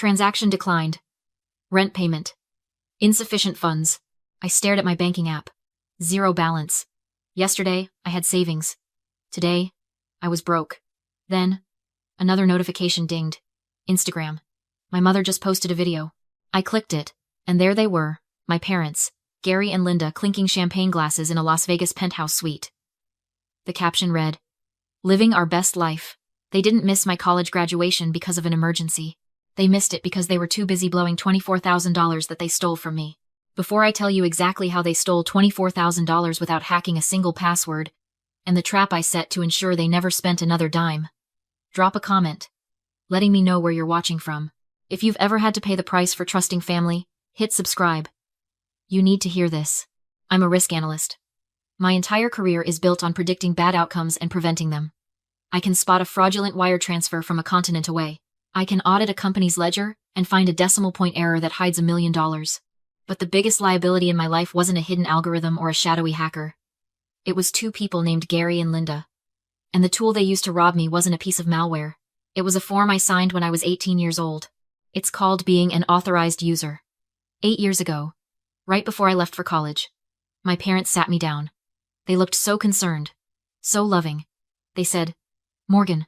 Transaction declined. Rent payment. Insufficient funds. I stared at my banking app. Zero balance. Yesterday, I had savings. Today, I was broke. Then, another notification dinged. Instagram. My mother just posted a video. I clicked it, and there they were, my parents, Gary and Linda, clinking champagne glasses in a Las Vegas penthouse suite. The caption read, "Living our best life." They didn't miss my college graduation because of an emergency. They missed it because they were too busy blowing $24,000 that they stole from me. Before I tell you exactly how they stole $24,000 without hacking a single password, and the trap I set to ensure they never spent another dime, drop a comment, letting me know where you're watching from. If you've ever had to pay the price for trusting family, hit subscribe. You need to hear this. I'm a risk analyst. My entire career is built on predicting bad outcomes and preventing them. I can spot a fraudulent wire transfer from a continent away. I can audit a company's ledger and find a decimal point error that hides $1 million. But the biggest liability in my life wasn't a hidden algorithm or a shadowy hacker. It was two people named Gary and Linda. And the tool they used to rob me wasn't a piece of malware. It was a form I signed when I was 18 years old. It's called being an authorized user. 8 years ago, right before I left for college, my parents sat me down. They looked so concerned, so loving. They said, "Morgan,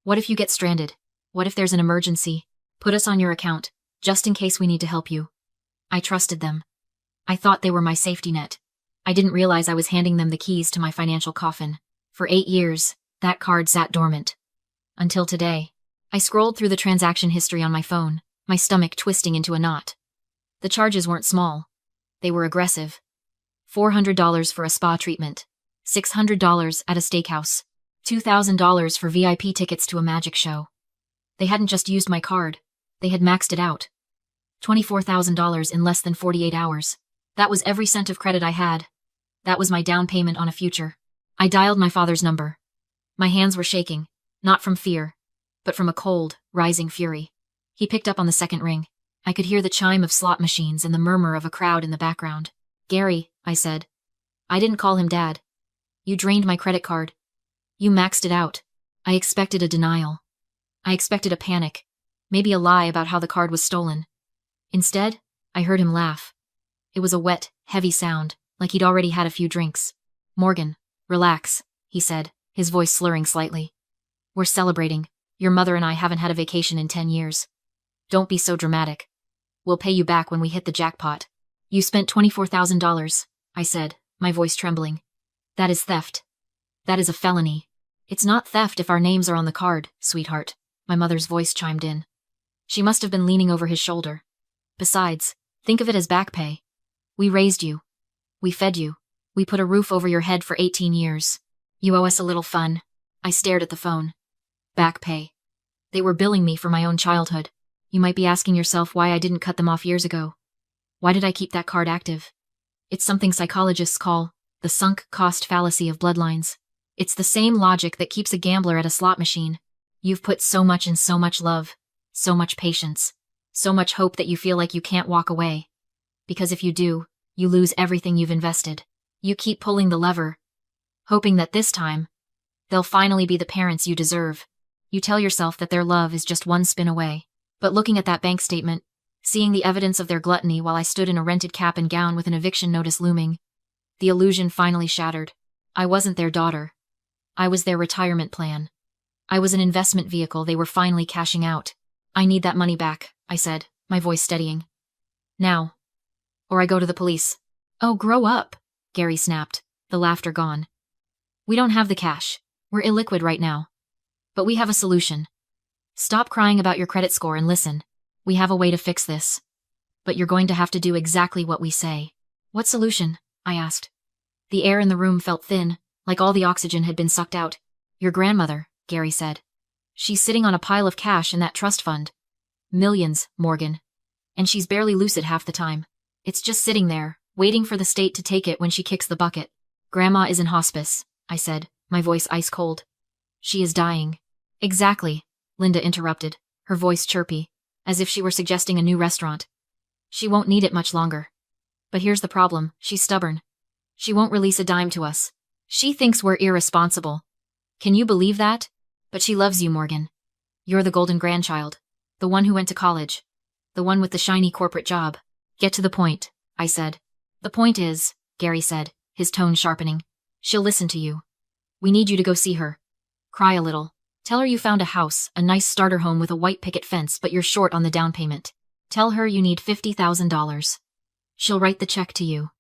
what if you get stranded? What if there's an emergency? Put us on your account, just in case we need to help you." I trusted them. I thought they were my safety net. I didn't realize I was handing them the keys to my financial coffin. For 8 years, that card sat dormant. Until today. I scrolled through the transaction history on my phone, my stomach twisting into a knot. The charges weren't small. They were aggressive. $400 for a spa treatment, $600 at a steakhouse, $2,000 for VIP tickets to a magic show. They hadn't just used my card, they had maxed it out. $24,000 in less than 48 hours. That was every cent of credit I had. That was my down payment on a future. I dialed my father's number. My hands were shaking, not from fear, but from a cold, rising fury. He picked up on the second ring. I could hear the chime of slot machines and the murmur of a crowd in the background. "Gary," I said. I didn't call him Dad. "You drained my credit card. You maxed it out." I expected a denial. I expected a panic, maybe a lie about how the card was stolen. Instead, I heard him laugh. It was a wet, heavy sound, like he'd already had a few drinks. "Morgan, relax," he said, his voice slurring slightly. "We're celebrating. Your mother and I haven't had a vacation in 10 years. Don't be so dramatic. We'll pay you back when we hit the jackpot." "You spent $24,000, I said, my voice trembling. "That is theft. That is a felony." "It's not theft if our names are on the card, sweetheart," my mother's voice chimed in. She must have been leaning over his shoulder. "Besides, think of it as back pay. We raised you. We fed you. We put a roof over your head for 18 years. You owe us a little fun." I stared at the phone. Back pay. They were billing me for my own childhood. You might be asking yourself why I didn't cut them off years ago. Why did I keep that card active? It's something psychologists call the sunk cost fallacy of bloodlines. It's the same logic that keeps a gambler at a slot machine. You've put so much in so much love, so much patience, so much hope that you feel like you can't walk away. Because if you do, you lose everything you've invested. You keep pulling the lever, hoping that this time, they'll finally be the parents you deserve. You tell yourself that their love is just one spin away. But looking at that bank statement, seeing the evidence of their gluttony while I stood in a rented cap and gown with an eviction notice looming, the illusion finally shattered. I wasn't their daughter. I was their retirement plan. I was an investment vehicle they were finally cashing out. "I need that money back," I said, my voice steadying. "Now. Or I go to the police." "Oh, grow up," Gary snapped, the laughter gone. "We don't have the cash. We're illiquid right now. But we have a solution. Stop crying about your credit score and listen. We have a way to fix this. But you're going to have to do exactly what we say." "What solution?" I asked. The air in the room felt thin, like all the oxygen had been sucked out. "Your grandmother," Gary said. "She's sitting on a pile of cash in that trust fund. Millions, Morgan. And she's barely lucid half the time. It's just sitting there, waiting for the state to take it when she kicks the bucket." "Grandma is in hospice," I said, my voice ice cold. "She is dying." "Exactly," Linda interrupted, her voice chirpy, as if she were suggesting a new restaurant. "She won't need it much longer. But here's the problem, she's stubborn. She won't release a dime to us. She thinks we're irresponsible. Can you believe that? But she loves you, Morgan. You're the golden grandchild, the one who went to college, The one with the shiny corporate job. Get to the point, I said. The point is, Gary said, his tone sharpening. She'll listen to you. We need you to go see her. Cry a little. Tell her you found a house, a nice starter home with a white picket fence, but you're short on the down payment. Tell her you need $50,000. She'll write the check to you.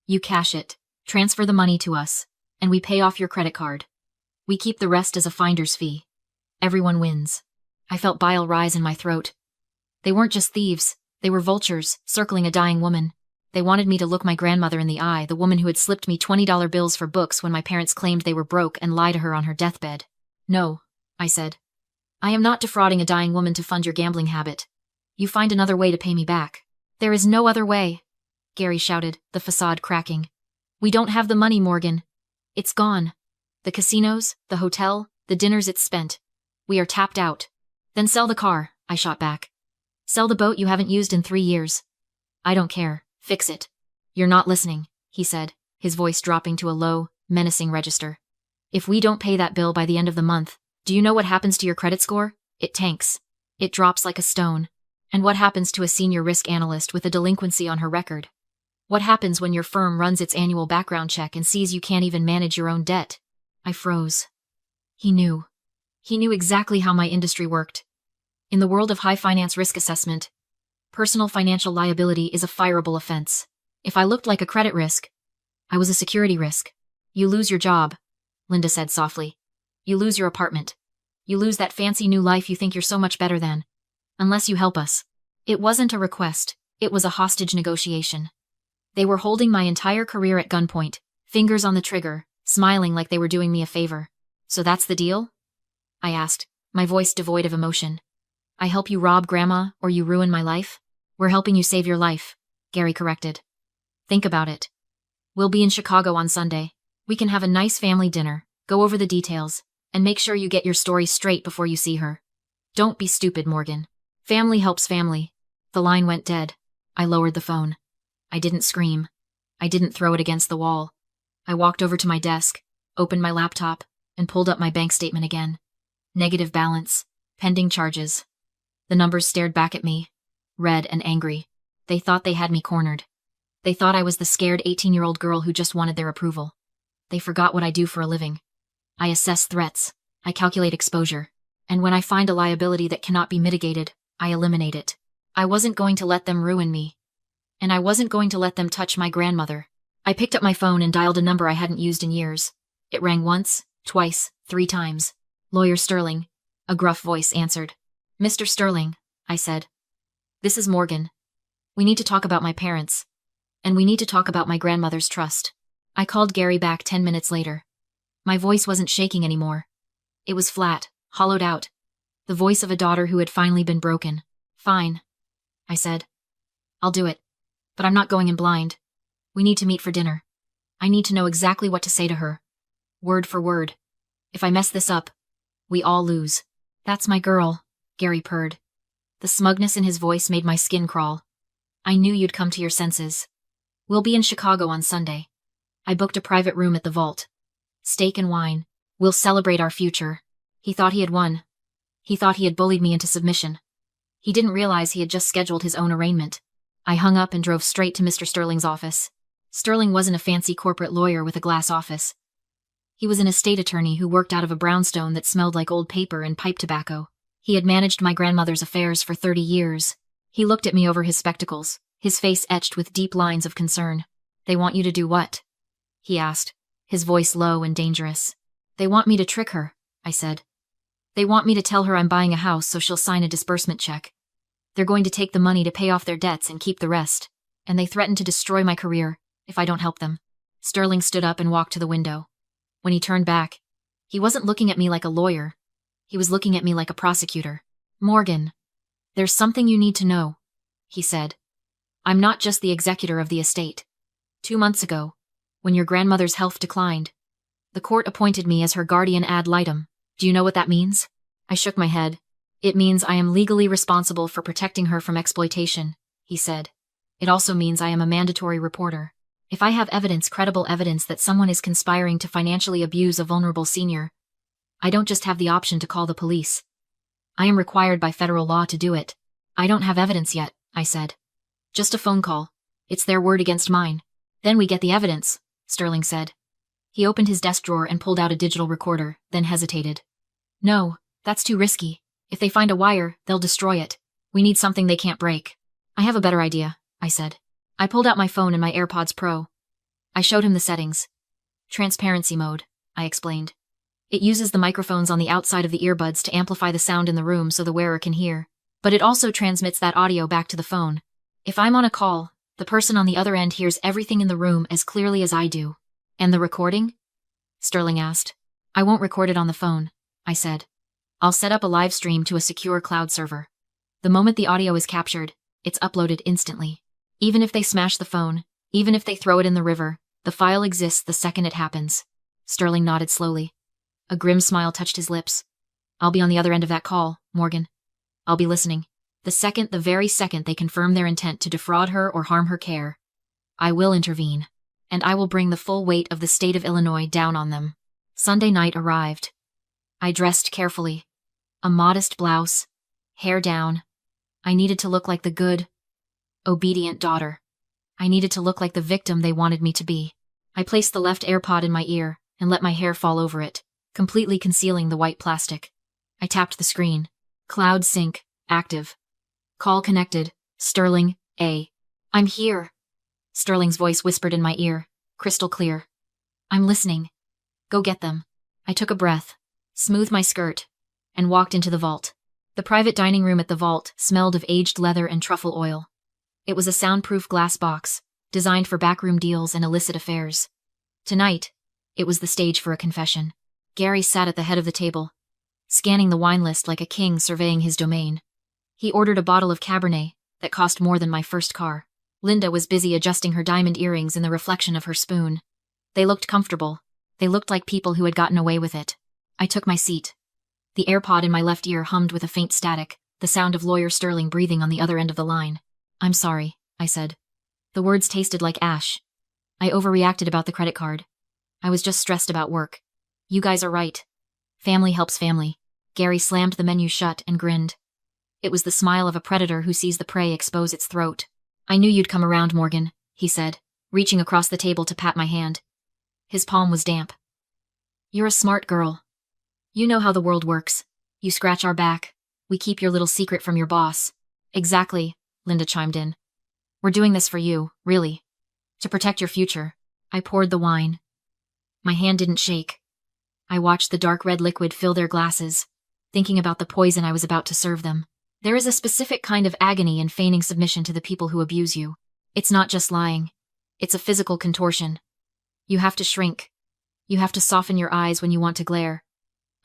You cash it, transfer the money to us, and we pay off your credit card. We keep the rest as a finder's fee. Everyone wins. I felt bile rise in my throat. They weren't just thieves, they were vultures, circling a dying woman. They wanted me to look my grandmother in the eye, the woman who had slipped me $20 bills for books when my parents claimed they were broke, and lie to her on her deathbed. No, I said. I am not defrauding a dying woman to fund your gambling habit. You find another way to pay me back. There is no other way, Gary shouted, the facade cracking. We don't have the money, Morgan. It's gone. The casinos, the hotel, the dinners it's spent. We are tapped out. Then sell the car, I shot back. Sell the boat you haven't used in 3 years. I don't care. Fix it. You're not listening, he said, his voice dropping to a low, menacing register. If we don't pay that bill by the end of the month, do you know what happens to your credit score? It tanks. It drops like a stone. And what happens to a senior risk analyst with a delinquency on her record? What happens when your firm runs its annual background check and sees you can't even manage your own debt? I froze. He knew. He knew exactly how my industry worked. In the world of high finance risk assessment, personal financial liability is a fireable offense. If I looked like a credit risk, I was a security risk. You lose your job, Linda said softly. You lose your apartment. You lose that fancy new life you think you're so much better than. Unless you help us. It wasn't a request, it was a hostage negotiation. They were holding my entire career at gunpoint, fingers on the trigger, smiling like they were doing me a favor. So that's the deal? I asked, my voice devoid of emotion. I help you rob Grandma, or you ruin my life? We're helping you save your life, Gary corrected. Think about it. We'll be in Chicago on Sunday. We can have a nice family dinner, go over the details, and make sure you get your story straight before you see her. Don't be stupid, Morgan. Family helps family. The line went dead. I lowered the phone. I didn't scream. I didn't throw it against the wall. I walked over to my desk, opened my laptop, and pulled up my bank statement again. Negative balance. Pending charges. The numbers stared back at me, red and angry. They thought they had me cornered. They thought I was the scared 18-year-old girl who just wanted their approval. They forgot what I do for a living. I assess threats. I calculate exposure. And when I find a liability that cannot be mitigated, I eliminate it. I wasn't going to let them ruin me. And I wasn't going to let them touch my grandmother. I picked up my phone and dialed a number I hadn't used in years. It rang once, twice, 3 times. Lawyer Sterling. A gruff voice answered. Mr. Sterling, I said. This is Morgan. We need to talk about my parents. And we need to talk about my grandmother's trust. I called Gary back 10 minutes later. My voice wasn't shaking anymore. It was flat, hollowed out. The voice of a daughter who had finally been broken. Fine, I said. I'll do it. But I'm not going in blind. We need to meet for dinner. I need to know exactly what to say to her. Word for word. If I mess this up, we all lose. That's my girl, Gary purred. The smugness in his voice made my skin crawl. I knew you'd come to your senses. We'll be in Chicago on Sunday. I booked a private room at the Vault. Steak and wine. We'll celebrate our future. He thought he had won. He thought he had bullied me into submission. He didn't realize he had just scheduled his own arraignment. I hung up and drove straight to Mr. Sterling's office. Sterling wasn't a fancy corporate lawyer with a glass office. He was an estate attorney who worked out of a brownstone that smelled like old paper and pipe tobacco. He had managed my grandmother's affairs for 30 years. He looked at me over his spectacles, his face etched with deep lines of concern. They want you to do what? He asked, his voice low and dangerous. They want me to trick her, I said. They want me to tell her I'm buying a house so she'll sign a disbursement check. They're going to take the money to pay off their debts and keep the rest. And they threaten to destroy my career if I don't help them. Sterling stood up and walked to the window. When he turned back, he wasn't looking at me like a lawyer. He was looking at me like a prosecutor. Morgan, there's something you need to know, he said. I'm not just the executor of the estate. 2 months ago, when your grandmother's health declined, the court appointed me as her guardian ad litem. Do you know what that means? I shook my head. It means I am legally responsible for protecting her from exploitation, he said. It also means I am a mandatory reporter. If I have evidence, credible evidence that someone is conspiring to financially abuse a vulnerable senior, I don't just have the option to call the police. I am required by federal law to do it. I don't have evidence yet, I said. Just a phone call. It's their word against mine. Then we get the evidence, Sterling said. He opened his desk drawer and pulled out a digital recorder, then hesitated. No, that's too risky. If they find a wire, they'll destroy it. We need something they can't break. I have a better idea, I said. I pulled out my phone and my AirPods Pro. I showed him the settings. Transparency mode, I explained. It uses the microphones on the outside of the earbuds to amplify the sound in the room so the wearer can hear, but it also transmits that audio back to the phone. If I'm on a call, the person on the other end hears everything in the room as clearly as I do. And the recording? Sterling asked. I won't record it on the phone, I said. I'll set up a live stream to a secure cloud server. The moment the audio is captured, it's uploaded instantly. Even if they smash the phone, even if they throw it in the river, the file exists the second it happens. Sterling nodded slowly. A grim smile touched his lips. I'll be on the other end of that call, Morgan. I'll be listening. The very second they confirm their intent to defraud her or harm her care. I will intervene. And I will bring the full weight of the state of Illinois down on them. Sunday night arrived. I dressed carefully. A modest blouse. Hair down. I needed to look like the good, obedient daughter. I needed to look like the victim they wanted me to be. I placed the left AirPod in my ear and let my hair fall over it, completely concealing the white plastic. I tapped the screen. Cloud sync, active. Call connected. Sterling, A. I'm here. Sterling's voice whispered in my ear, crystal clear. I'm listening. Go get them. I took a breath, smoothed my skirt, and walked into the vault. The private dining room at the vault smelled of aged leather and truffle oil. It was a soundproof glass box, designed for backroom deals and illicit affairs. Tonight, it was the stage for a confession. Gary sat at the head of the table, scanning the wine list like a king surveying his domain. He ordered a bottle of Cabernet that cost more than my first car. Linda was busy adjusting her diamond earrings in the reflection of her spoon. They looked comfortable. They looked like people who had gotten away with it. I took my seat. The AirPod in my left ear hummed with a faint static, the sound of Lawyer Sterling breathing on the other end of the line. I'm sorry, I said. The words tasted like ash. I overreacted about the credit card. I was just stressed about work. You guys are right. Family helps family. Gary slammed the menu shut and grinned. It was the smile of a predator who sees the prey expose its throat. I knew you'd come around, Morgan, he said, reaching across the table to pat my hand. His palm was damp. You're a smart girl. You know how the world works. You scratch our back. We keep your little secret from your boss. Exactly, Linda chimed in. We're doing this for you, really. To protect your future. I poured the wine. My hand didn't shake. I watched the dark red liquid fill their glasses, thinking about the poison I was about to serve them. There is a specific kind of agony in feigning submission to the people who abuse you. It's not just lying. It's a physical contortion. You have to shrink. You have to soften your eyes when you want to glare.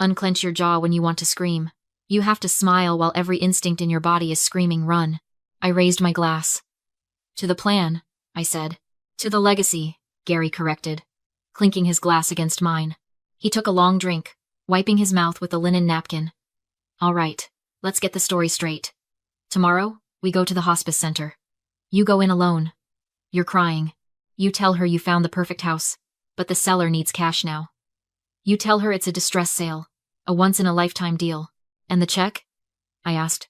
Unclench your jaw when you want to scream. You have to smile while every instinct in your body is screaming, run. I raised my glass. To the plan, I said. To the legacy, Gary corrected, clinking his glass against mine. He took a long drink, wiping his mouth with a linen napkin. All right, let's get the story straight. Tomorrow, we go to the hospice center. You go in alone. You're crying. You tell her you found the perfect house, but the seller needs cash now. You tell her it's a distress sale, a once-in-a-lifetime deal. And the check? I asked.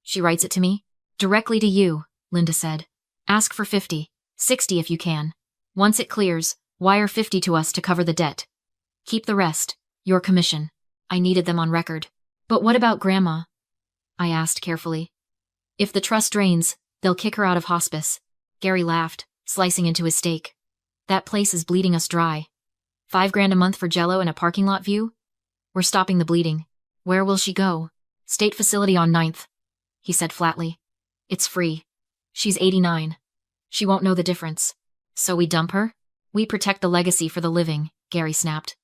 She writes it to me. Directly to you, Linda said. Ask for 50, 60 if you can. Once it clears, wire 50 to us to cover the debt. Keep the rest, your commission. I needed them on record. But what about Grandma? I asked carefully. If the trust drains, they'll kick her out of hospice. Gary laughed, slicing into his steak. That place is bleeding us dry. $5,000 a month for Jell-O and a parking lot view? We're stopping the bleeding. Where will she go? State facility on 9th, he said flatly. It's free. She's 89. She won't know the difference. So we dump her? We protect the legacy for the living, Gary snapped.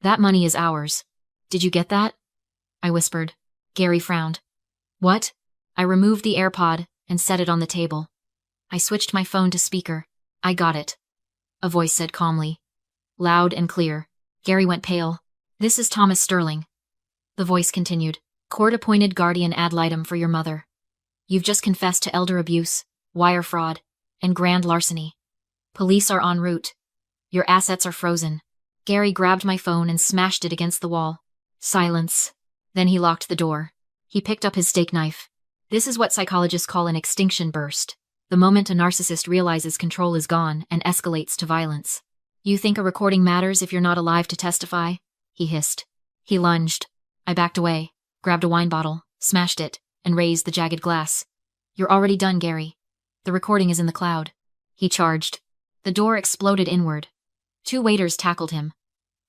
That money is ours. Did you get that? I whispered. Gary frowned. What? I removed the AirPod and set it on the table. I switched my phone to speaker. I got it. A voice said calmly. Loud and clear. Gary went pale. This is Thomas Sterling. The voice continued. Court-appointed guardian ad litem for your mother. You've just confessed to elder abuse, wire fraud, and grand larceny. Police are en route. Your assets are frozen. Gary grabbed my phone and smashed it against the wall. Silence. Then he locked the door. He picked up his steak knife. This is what psychologists call an extinction burst. The moment a narcissist realizes control is gone and escalates to violence. You think a recording matters if you're not alive to testify? He hissed. He lunged. I backed away, grabbed a wine bottle, smashed it, and raised the jagged glass. You're already done, Gary. The recording is in the cloud. He charged. The door exploded inward. 2 waiters tackled him.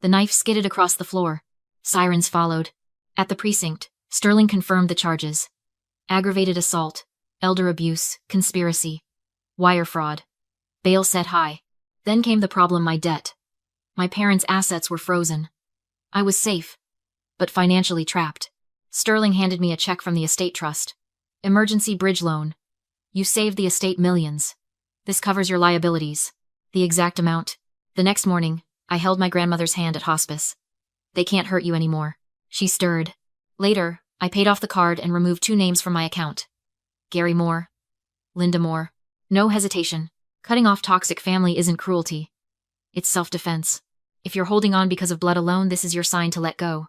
The knife skidded across the floor. Sirens followed. At the precinct, Sterling confirmed the charges. Aggravated assault, elder abuse, conspiracy, wire fraud. Bail set high. Then came the problem: my debt. My parents' assets were frozen. I was safe, but financially trapped. Sterling handed me a check from the estate trust. Emergency bridge loan. You saved the estate millions. This covers your liabilities. The exact amount. The next morning, I held my grandmother's hand at hospice. They can't hurt you anymore. She stirred. Later, I paid off the card and removed 2 names from my account. Gary Moore. Linda Moore. No hesitation. Cutting off toxic family isn't cruelty. It's self-defense. If you're holding on because of blood alone, this is your sign to let go.